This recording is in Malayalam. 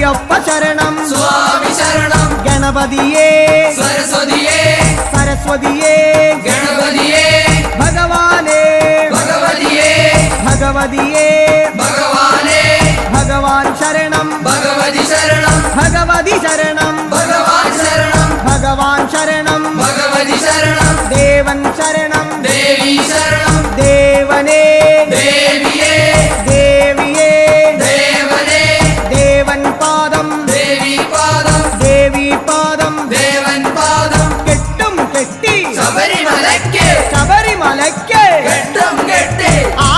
അയ്യപ്പ ശരണം സ്വാമി ശരണം ഗണപതിയേ സരസ്വതിയേ സരസ്വതിയേ ഗണപതിയേ ഭഗവാനേ ഭഗവതിയേ ഭഗവതിയേ ഭഗവാനേ ഭഗവാൻ ശരണം ഭഗവതി ശരണം ഭഗവതി ശരണം ഭഗവാൻ ശരണം ഭഗവാൻ ശരണം ഭഗവതി ശരണം ദേവൻ ശരണം ദേവി ശരണം ദേവനേ ദേവിയേ ദേവിയേ ദേവനേ ദേവൻ പാദം ദേവി പാദം ദേവി പാദം ദേവൻ പാദം കെട്ടും കെട്ടി ശബരിമലയ്ക്ക് ശബരിമലയ്ക്ക് കെട്ടും കെട്ടി ആ